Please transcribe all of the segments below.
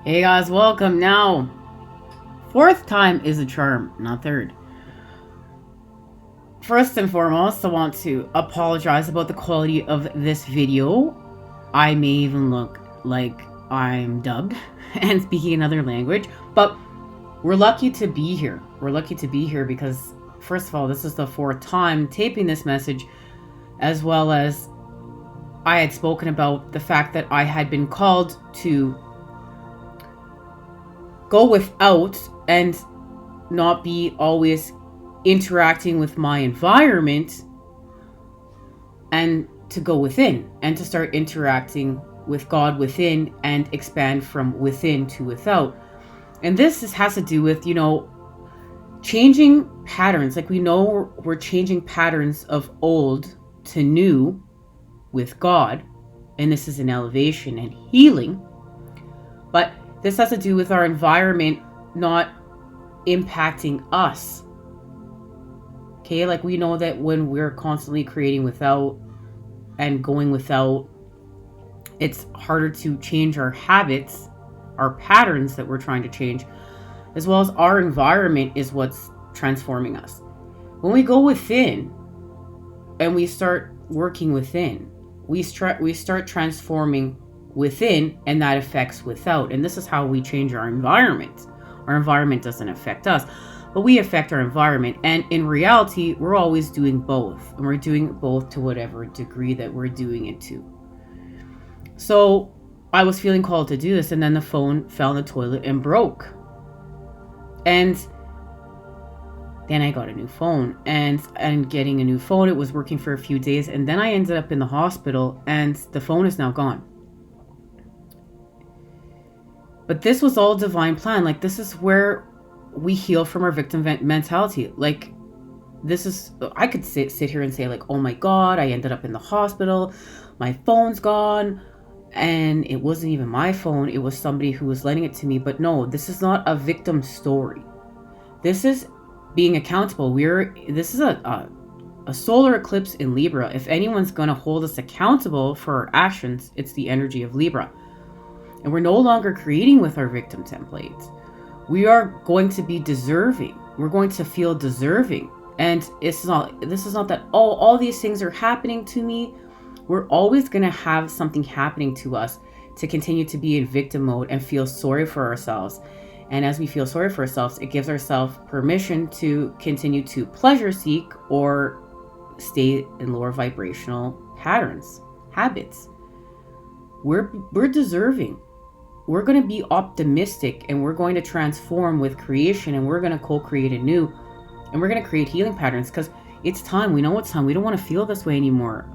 Hey guys, welcome. Now, fourth time is a charm, not third. First and foremost, I want to apologize about the quality of this video. I may even look like I'm dubbed and speaking another language, but we're lucky to be here. We're lucky to be here because, first of all, this is the fourth time taping this message, as well as I had spoken about the fact that I had been called to go without and not be always interacting with my environment, and to go within and to start interacting with God within and expand from within to without. And this has to do with, changing patterns. Like, we know we're changing patterns of old to new with God, and this is an elevation and healing. But this has to do with our environment not impacting us. Okay, like we know that when we're constantly creating without and going without, it's harder to change our habits, our patterns that we're trying to change, as well as our environment is what's transforming us. When we go within and we start working within, we start transforming within, and that affects without. And this is how we change our environment. Our environment doesn't affect us, but we affect our environment. And in reality, we're always doing both, and we're doing both to whatever degree that we're doing it to. So I was feeling called to do this, and then the phone fell in the toilet and broke. And then I got a new phone, and getting a new phone, it was working for a few days, and then I ended up in the hospital, and the phone is now gone. But this was all divine plan. Like, this is where we heal from our victim mentality. Like, this is, I could sit here and say, like, oh my God, I ended up in the hospital, my phone's gone, and it wasn't even my phone, it was somebody who was lending it to me. But no, this is not a victim story. This is being accountable. This is a solar eclipse in Libra. If anyone's going to hold us accountable for our actions, it's the energy of Libra. And we're no longer creating with our victim templates. We are going to be deserving. We're going to feel deserving. And this is not that, oh, all these things are happening to me. We're always going to have something happening to us to continue to be in victim mode and feel sorry for ourselves. And as we feel sorry for ourselves, it gives ourselves permission to continue to pleasure seek or stay in lower vibrational patterns, habits. We're deserving. We're going to be optimistic, and we're going to transform with creation, and we're going to co-create anew, and we're going to create healing patterns, because it's time. We know it's time. We don't want to feel this way anymore.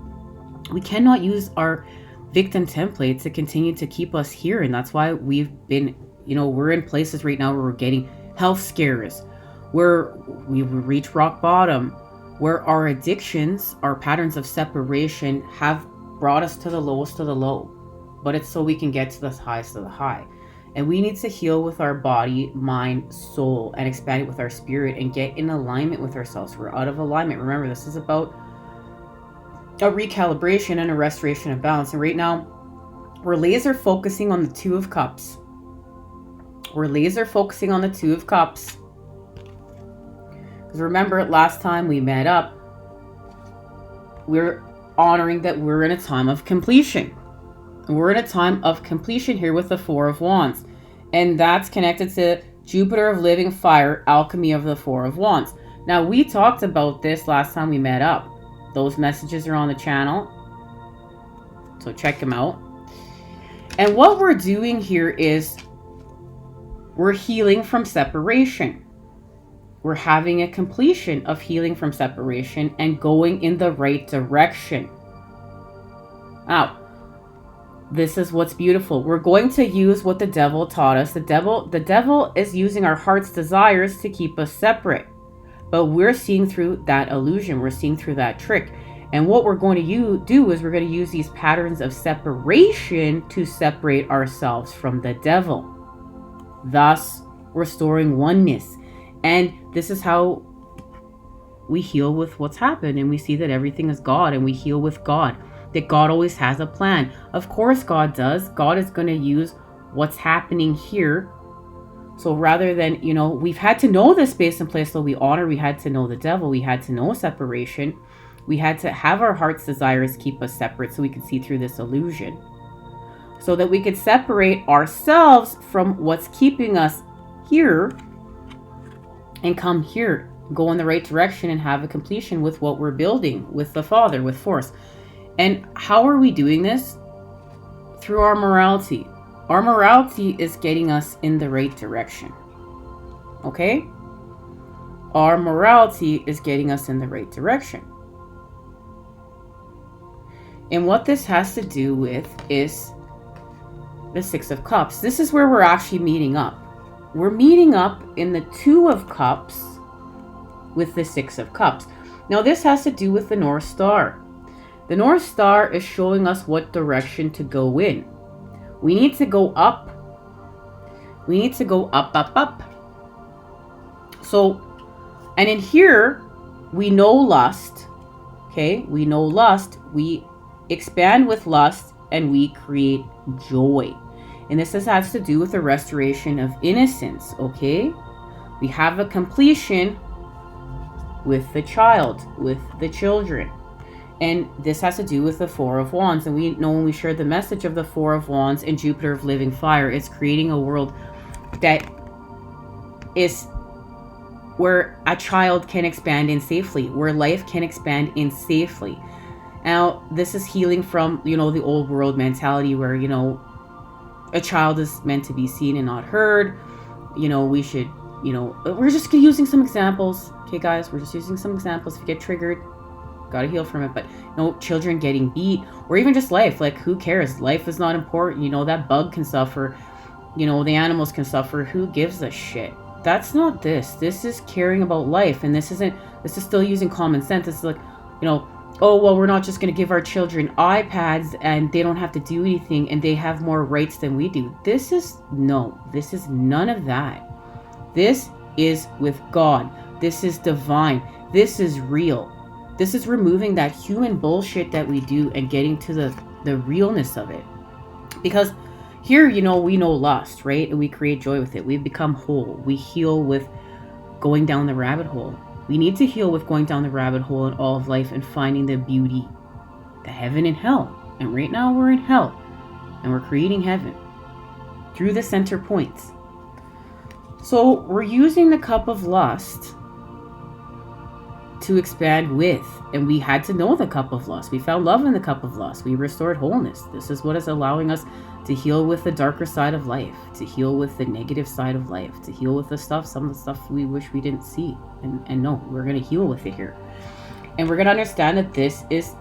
We cannot use our victim templates to continue to keep us here. And that's why we've been, we're in places right now where we're getting health scares, where we've reached rock bottom, where our addictions, our patterns of separation have brought us to the lowest of the low. But it's so we can get to the highest of the high. And we need to heal with our body, mind, soul, and expand it with our spirit and get in alignment with ourselves. We're out of alignment. Remember, this is about a recalibration and a restoration of balance. And right now, we're laser focusing on the Two of Cups. We're laser focusing on the Two of Cups. Because remember, last time we met up, we're honoring that we're in a time of completion. We're in a time of completion here with the Four of Wands. And that's connected to Jupiter of living fire, alchemy of the Four of Wands. Now, we talked about this last time we met up. Those messages are on the channel, so check them out. And what we're doing here is we're healing from separation. We're having a completion of healing from separation and going in the right direction. Now, this is what's beautiful. We're going to use what the devil taught us. The devil is using our heart's desires to keep us separate. But we're seeing through that illusion. We're seeing through that trick. And what we're going to do is we're going to use these patterns of separation to separate ourselves from the devil, thus restoring oneness. And this is how we heal with what's happened. And we see that everything is God, and we heal with God. That God always has a plan. Of course God does. God is going to use what's happening here. So rather than, we've had to know the space and place that we honor, we had to know the devil, we had to know separation, we had to have our heart's desires keep us separate so we could see through this illusion, so that we could separate ourselves from what's keeping us here and come here, go in the right direction and have a completion with what we're building with the Father, with Force. And how are we doing this? Through our morality. Our morality is getting us in the right direction. Okay? Our morality is getting us in the right direction. And what this has to do with is the Six of Cups. This is where we're actually meeting up. We're meeting up in the Two of Cups with the Six of Cups. Now this has to do with the North Star. The North Star is showing us what direction to go in. We need to go up. We need to go up, up, up. So, and in here, we know lust. Okay, we know lust. We expand with lust and we create joy. And this has to do with the restoration of innocence. Okay, we have a completion with the child, with the children. And this has to do with the Four of Wands. And we know when we share the message of the Four of Wands and Jupiter of living fire, it's creating a world that is where a child can expand in safely, where life can expand in safely. Now, this is healing from, the old world mentality where, a child is meant to be seen and not heard. We should, we're just using some examples. Okay, guys, we're just using some examples. If you get triggered, gotta heal from it. But children getting beat, or even just life, like, who cares? Life is not important. That bug can suffer, the animals can suffer. Who gives a shit? That's not this. This is caring about life. And this is still using common sense. It's like, oh, well, we're not just going to give our children iPads and they don't have to do anything and they have more rights than we do. This is none of that. This is with God. This is divine. This is real. This is removing that human bullshit that we do and getting to the realness of it. Because here, we know lust, right? And we create joy with it. We become whole. We heal with going down the rabbit hole. We need to heal with going down the rabbit hole in all of life and finding the beauty, the heaven and hell. And right now we're in hell and we're creating heaven through the center points. So we're using the cup of lust to expand with, and we had to know the cup of lust. We found love in the cup of lust. We restored wholeness. This is what is allowing us to heal with the darker side of life, to heal with the negative side of life, to heal with some of the stuff we wish we didn't see. And no, we're going to heal with it here. And we're going to understand that this is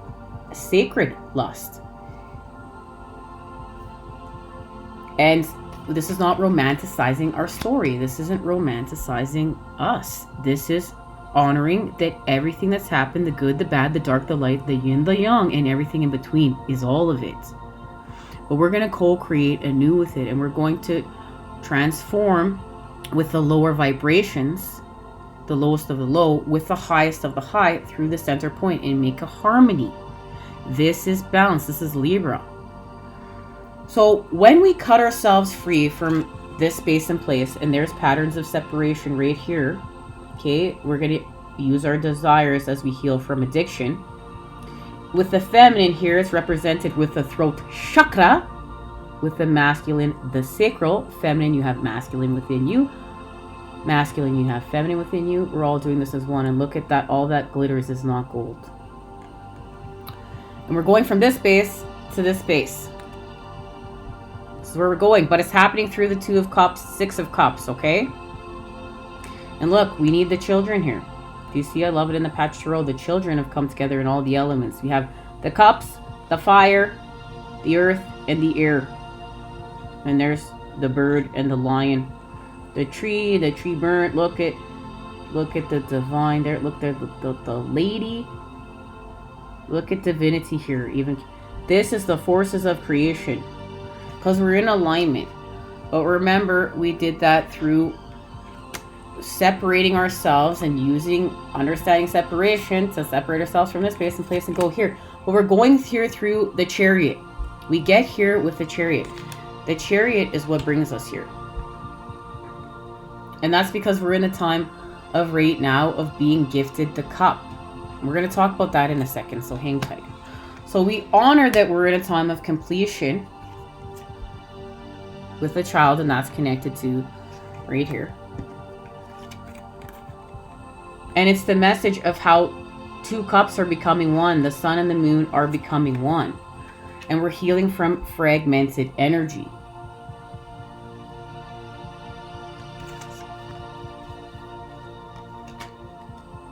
sacred lust. And this is not romanticizing our story. This isn't romanticizing us. This is honoring that everything that's happened, the good, the bad, the dark, the light, the yin, the yang, and everything in between is all of it. But we're going to co-create anew with it, and we're going to transform with the lower vibrations, the lowest of the low, with the highest of the high through the center point and make a harmony. This is balance. This is Libra. So when we cut ourselves free from this space and place, and there's patterns of separation right here, okay, we're going to use our desires as we heal from addiction. With the feminine here, it's represented with the throat chakra. With the masculine, the sacral. Feminine, you have masculine within you. Masculine, you have feminine within you. We're all doing this as one. And look at that. All that glitters is not gold. And we're going from this space to this space. This is where we're going. But it's happening through the Two of Cups, Six of Cups, okay? And look, we need the children here. Do you see? I love it in the patch tarot. The children have come together in all the elements. We have the cups, the fire, the earth, and the air. And there's the bird and the lion. The tree burnt. Look at the divine there. Look there, the lady. Look at divinity here. Even this is the forces of creation, because we're in alignment. But remember, we did that through separating ourselves and understanding separation to separate ourselves from this space and place and go here. But we're going here through the chariot. We get here with the chariot. The Chariot is what brings us here. And that's because we're in a time of right now of being gifted the cup. We're going to talk about that in a second, so hang tight. So we honor that we're in a time of completion with the child, and that's connected to right here. And it's the message of how two cups are becoming one. The sun and the moon are becoming one. And we're healing from fragmented energy.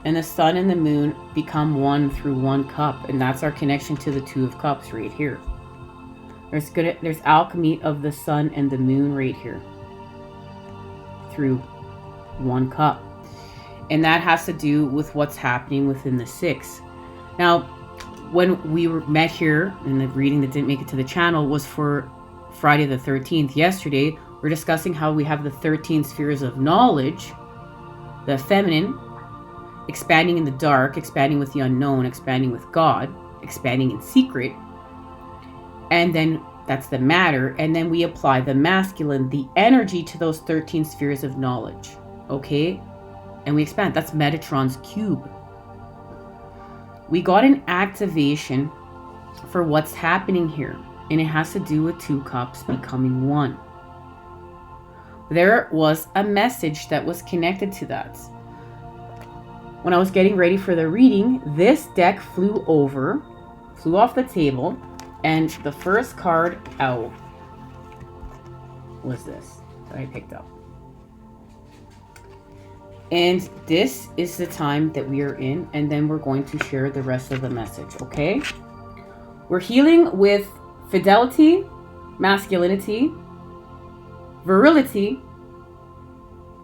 And the sun and the moon become one through one cup. And that's our connection to the Two of Cups right here. There's alchemy of the sun and the moon right here. Through one cup. And that has to do with what's happening within the six. Now, when we met here, and the reading that didn't make it to the channel was for Friday the 13th. Yesterday, we're discussing how we have the 13 spheres of knowledge, the feminine, expanding in the dark, expanding with the unknown, expanding with God, expanding in secret. And then that's the matter. And then we apply the masculine, the energy to those 13 spheres of knowledge. Okay? And we expand. That's Metatron's cube. We got an activation for what's happening here. And it has to do with two cups becoming one. There was a message that was connected to that. When I was getting ready for the reading, this deck flew off the table, and the first card out was this that I picked up. And this is the time that we are in, and then we're going to share the rest of the message, okay? We're healing with fidelity, masculinity, virility,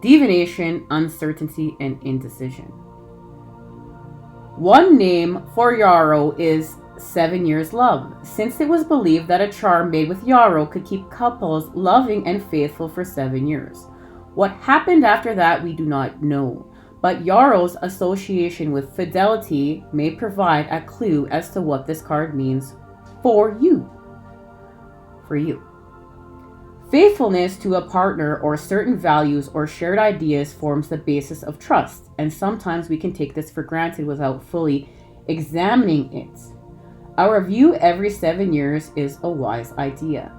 divination, uncertainty, and indecision. One name for yarrow is 7 years love, since it was believed that a charm made with yarrow could keep couples loving and faithful for 7 years. What happened after that, we do not know, but yarrow's association with fidelity may provide a clue as to what this card means for you. For you. Faithfulness to a partner or certain values or shared ideas forms the basis of trust, and sometimes we can take this for granted without fully examining it. A review every 7 years is a wise idea.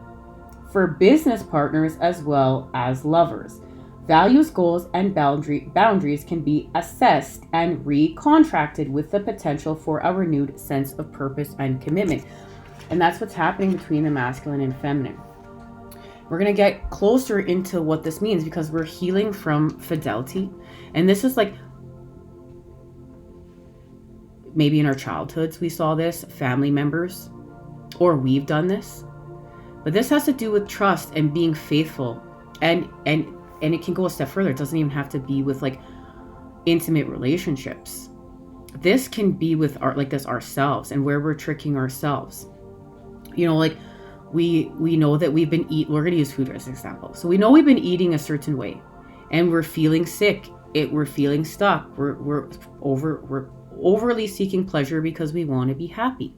For business partners as well as lovers, values, goals, and boundaries can be assessed and recontracted with the potential for a renewed sense of purpose and commitment. And that's what's happening between the masculine and feminine. We're going to get closer into what this means because we're healing from fidelity. And this is like, maybe in our childhoods we saw this, family members, or we've done this. But this has to do with trust and being faithful. And it can go a step further. It doesn't even have to be with like intimate relationships. This can be with ourselves and where we're tricking ourselves. You know, like we know that we're going to use food as an example. So we know we've been eating a certain way and we're feeling sick. We're feeling stuck. We're overly seeking pleasure because we want to be happy.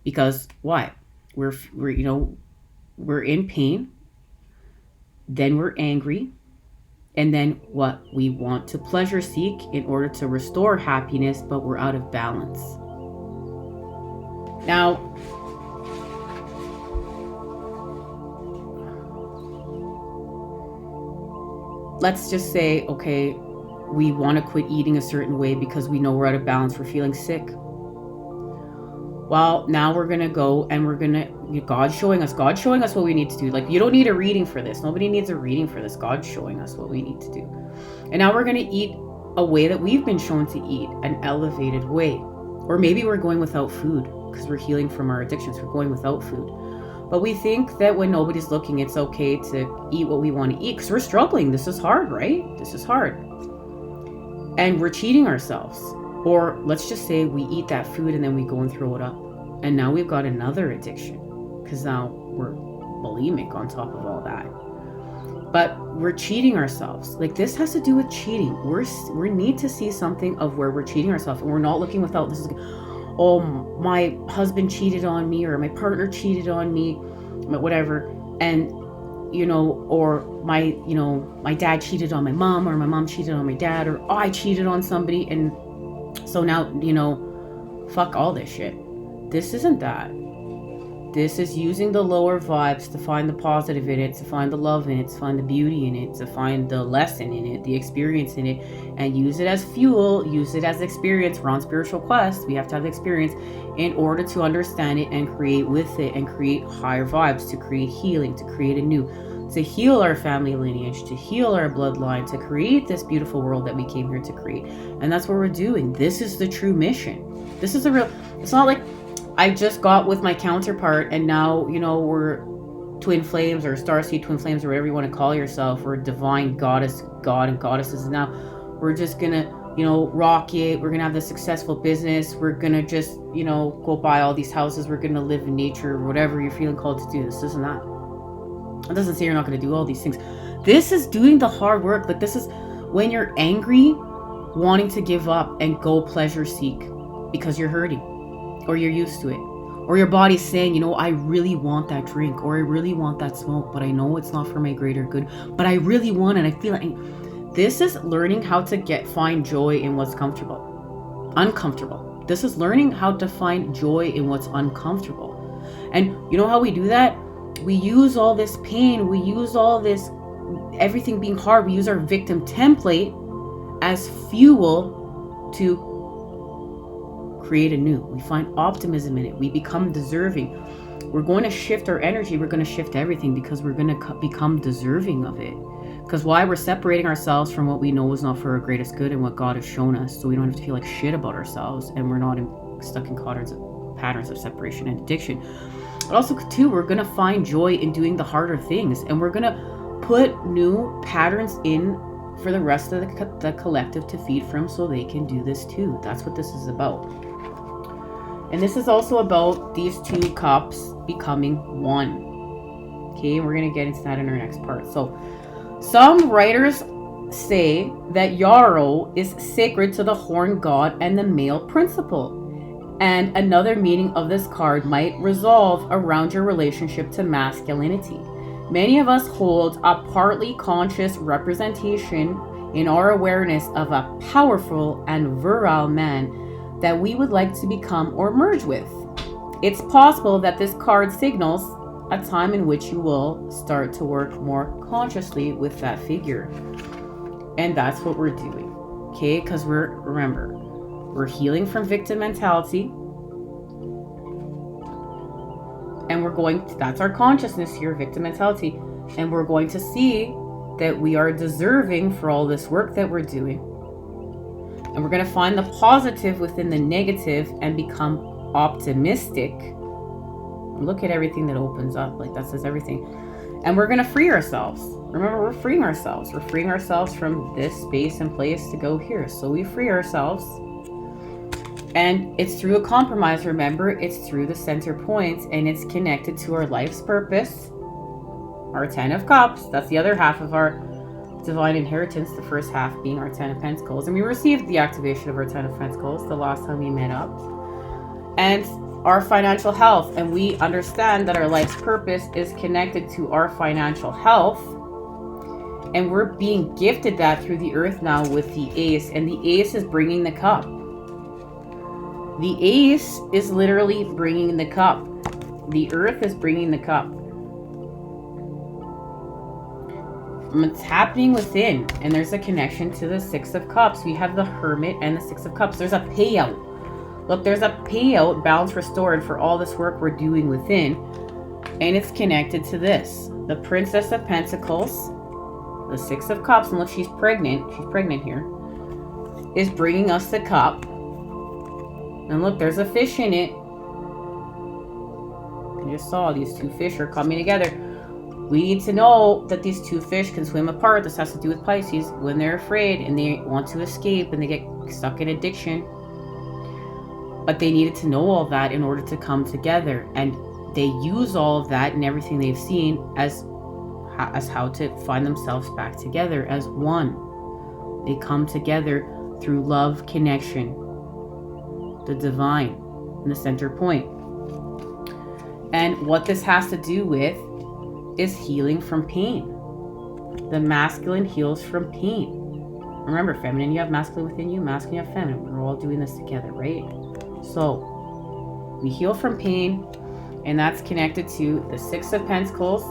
Because why? We're in pain. Then we're angry. And then what? We want to pleasure seek in order to restore happiness, but we're out of balance. Now, let's just say, okay, we want to quit eating a certain way because we know we're out of balance, we're feeling sick. Well, now we're going to go and God's showing us what we need to do. Like, you don't need a reading for this. Nobody needs a reading for this. God's showing us what we need to do. And now we're going to eat a way that we've been shown to eat, an elevated way. Or maybe we're going without food because we're healing from our addictions. We're going without food. But we think that when nobody's looking, it's okay to eat what we want to eat because we're struggling. This is hard, right? This is hard. And we're cheating ourselves. Or let's just say we eat that food and then we go and throw it up. And now we've got another addiction because now we're bulimic on top of all that. But we're cheating ourselves. Like, this has to do with cheating. We need to see something of where we're cheating ourselves. And we're not looking without this. Oh, my husband cheated on me or my partner cheated on me, whatever. and or my dad cheated on my mom, or my mom cheated on my dad, or I cheated on somebody, and so now fuck all this shit. This isn't that. This is using the lower vibes to find the positive in it, to find the love in it, to find the beauty in it, to find the lesson in it, the experience in it, and use it as fuel, use it as experience. We're on spiritual quest. We have to have the experience in order to understand it and create with it and create higher vibes, to create healing, to create anew, to heal our family lineage, to heal our bloodline, to create this beautiful world that we came here to create. And that's what we're doing. This is the true mission. This is it's not like I just got with my counterpart and now, we're twin flames or starseed twin flames or whatever you want to call yourself. We're divine god and goddesses. And now we're just going to, rock it. We're going to have the successful business. We're going to just, go buy all these houses. We're going to live in nature, whatever you're feeling called to do. This isn't that. It doesn't say you're not going to do all these things. This is doing the hard work. Like, this is when you're angry, wanting to give up and go pleasure seek because you're hurting. Or you're used to it, or your body's saying, I really want that drink, or I really want that smoke, but I know it's not for my greater good, but I really want it. I feel like this is learning how to find joy in what's uncomfortable. This is learning how to find joy in what's uncomfortable. And you know how we do that? We use all this pain, we use all this, everything being hard, we use our victim template as fuel to create anew. We find optimism in it. We become deserving. We're going to shift our energy. We're going to shift everything because we're going to become deserving of it. Because why? We're separating ourselves from what we know is not for our greatest good and what God has shown us, so we don't have to feel like shit about ourselves, and we're not stuck in patterns of separation and addiction. But also, too, we're going to find joy in doing the harder things, and we're going to put new patterns in for the rest of the collective to feed from, so they can do this too. That's what this is about. And this is also about these two cups becoming one. Okay, we're going to get into that in our next part. So, some writers say that yarrow is sacred to the horn god and the male principle. And another meaning of this card might resolve around your relationship to masculinity. Many of us hold a partly conscious representation in our awareness of a powerful and virile man that we would like to become or merge with. It's possible that this card signals a time in which you will start to work more consciously with that figure. And that's what we're doing, okay? Because we're healing from victim mentality. And that's our consciousness here, victim mentality. And we're going to see that we are deserving for all this work that we're doing. And we're going to find the positive within the negative and become optimistic. Look at everything that opens up. Like, that says everything. And we're going to free ourselves. Remember, we're freeing ourselves. We're freeing ourselves from this space and place to go here. So we free ourselves. And it's through a compromise. Remember, it's through the center point, and it's connected to our life's purpose. Our 10 of Cups. That's the other half of our divine inheritance, the first half being our 10 of Pentacles. And we received the activation of our 10 of Pentacles the last time we met up. And our financial health. And we understand that our life's purpose is connected to our financial health. And we're being gifted that through the earth now with the Ace. And the Ace is bringing the cup. The Ace is literally bringing the cup. The earth is bringing the cup. It's happening within, and there's a connection to the Six of Cups. We have the Hermit and the Six of Cups. There's a payout. Look, there's a payout, balance restored for all this work we're doing within, and it's connected to this. The Princess of Pentacles, the Six of Cups, and look, she's pregnant here, is bringing us the cup. And look, there's a fish in it. You just saw these two fish are coming together. We need to know that these two fish can swim apart. This has to do with Pisces. When they're afraid and they want to escape and they get stuck in addiction. But they needed to know all that in order to come together. And they use all of that and everything they've seen as how to find themselves back together as one. They come together through love, connection, the divine, and the center point. And what this has to do with is healing from pain. The masculine heals from pain. Remember, feminine, you have masculine within you, masculine, you have feminine. We're all doing this together, right? So we heal from pain, and that's connected to the Six of Pentacles,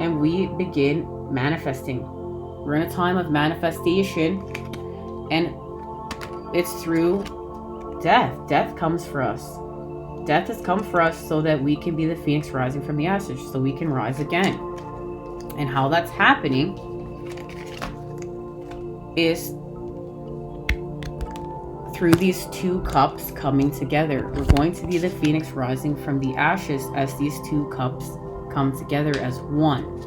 and we begin manifesting. We're in a time of manifestation, and it's through death. Death comes for us. Death has come for us so that we can be the phoenix rising from the ashes, so we can rise again. And how that's happening is through these two cups coming together. We're going to be the phoenix rising from the ashes as these two cups come together as one.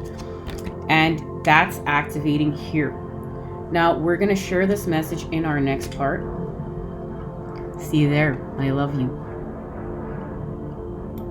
And that's activating here. Now, we're going to share this message in our next part. See you there. I love you.